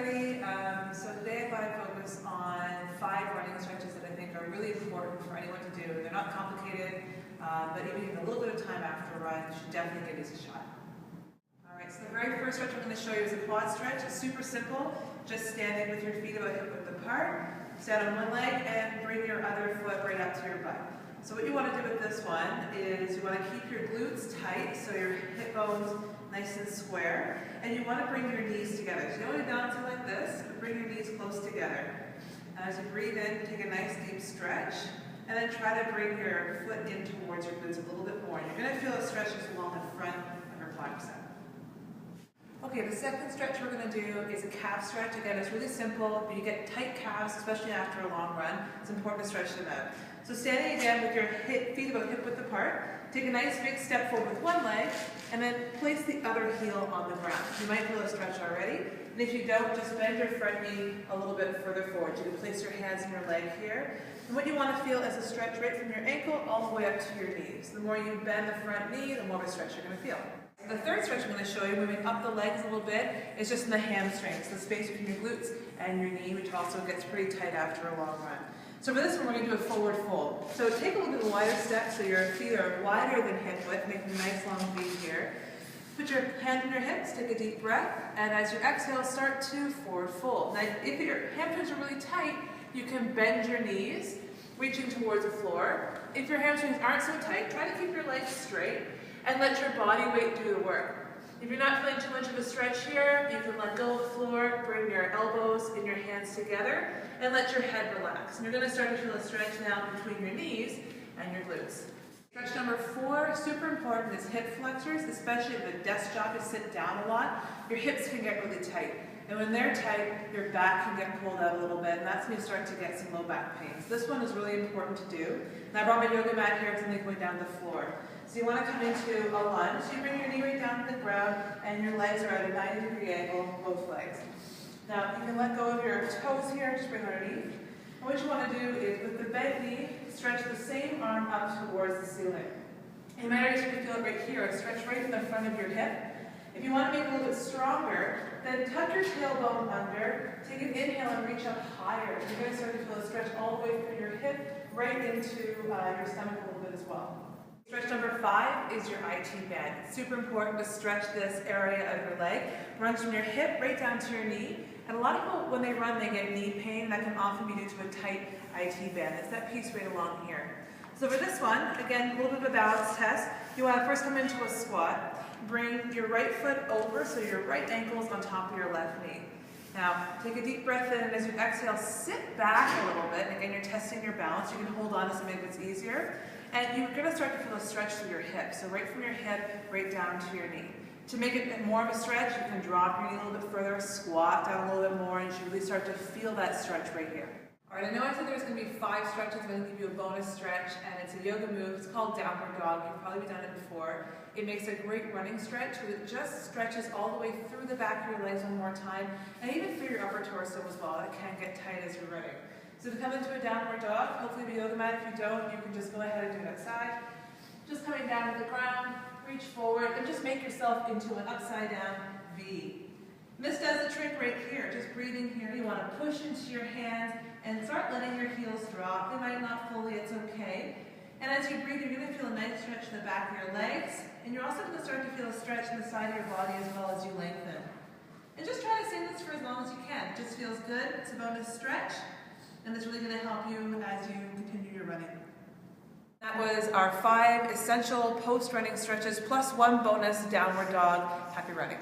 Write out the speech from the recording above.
everybody. So today I thought I'd focus on 5 running stretches that I think are really important for anyone to do. They're not complicated, but even in a little bit of time after a run, you should definitely give these a shot. Alright, so the very first stretch I'm going to show you is a quad stretch. It's super simple, just standing with your feet about hip width apart. Stand on one leg and bring your other foot right up to your butt. So what you want to do with this one is you want to keep your glutes tight, so your hip bones nice and square, and you want to bring your knees together. So you don't want to balance it like this, but bring your knees close together. And as you breathe in, take a nice deep stretch, and then try to bring your foot in towards your glutes a little bit more. And you're going to feel a stretch just along the front of your quadricep. Okay, the second stretch we're going to do is a calf stretch. Again, it's really simple, but you get tight calves, especially after a long run. It's important to stretch them out. So standing again with your feet about hip width apart, take a nice big step forward with one leg, and then place the other heel on the ground. You might feel a stretch already, and if you don't, just bend your front knee a little bit further forward. You can place your hands in your leg here. And what you want to feel is a stretch right from your ankle all the way up to your knees. The more you bend the front knee, the more of a stretch you're going to feel. The third stretch I'm going to show you, moving up the legs a little bit, is just in the hamstrings, the space between your glutes and your knee, which also gets pretty tight after a long run. So for this one, we're going to do a forward fold. So take a little bit wider step so your feet are wider than hip width, making a nice long V here. Put your hands on your hips, take a deep breath, and as you exhale, start to forward fold. Now, if your hamstrings are really tight, you can bend your knees, reaching towards the floor. If your hamstrings aren't so tight, try to keep your legs straight and let your body weight do the work. If you're not feeling too much of a stretch here, you can let go of the floor, bring your elbows and your hands together, and let your head relax. And you're going to start to feel a stretch now between your knees and your glutes. Stretch number 4, super important, is hip flexors, especially if the desk job is sit down a lot. Your hips can get really tight. And when they're tight, your back can get pulled out a little bit, and that's when you start to get some low back pain. So this one is really important to do. And I brought my yoga mat here because I'm going down the floor. So you want to come into a lunge. So you bring your knee right down to the ground, and your legs are at a 90-degree angle, both legs. Now, you can let go of your toes here, just bring underneath. And what you want to do is, with the bent knee, stretch the same arm up towards the ceiling. You might already start to feel it right here, a stretch right in the front of your hip. If you want to make it a little bit stronger, then tuck your tailbone under, take an inhale and reach up higher. You're going to start to feel a stretch all the way from your hip right into your stomach a little bit as well. Stretch number 5 is your IT band. It's super important to stretch this area of your leg. Runs from your hip right down to your knee. And a lot of people, when they run, they get knee pain. That can often be due to a tight IT band. It's that piece right along here. So for this one, again, a little bit of a balance test. You want to first come into a squat. Bring your right foot over so your right ankle is on top of your left knee. Now, take a deep breath in, and as you exhale, sit back a little bit. And again, you're testing your balance. You can hold on to something that's easier. And you're going to start to feel a stretch through your hip. So right from your hip, right down to your knee. To make it more of a stretch, you can drop your knee a little bit further, squat down a little bit more, and you should really start to feel that stretch right here. Alright, I know I said there's going to be 5 stretches. I'm going to give you a bonus stretch, and it's a yoga move. It's called downward dog. You've probably done it before. It makes a great running stretch because it just stretches all the way through the back of your legs one more time, and even through your upper torso as well. It can get tight as you're running. So to come into a downward dog, hopefully the yoga mat, if you don't, you can just go ahead and do it outside. Just coming down to the ground, reach forward, and just make yourself into an upside down V. And this does the trick right here, just breathing here. You want to push into your hands and start letting your heels drop. They might not fully, it's okay. And as you breathe, you're going to feel a nice stretch in the back of your legs, and you're also going to start to feel a stretch in the side of your body as well as you lengthen. And just try to stay this for as long as you can. It just feels good. It's a bonus stretch. And it's really going to help you as you continue your running. That was our 5 essential post-running stretches plus 1 bonus downward dog. Happy running.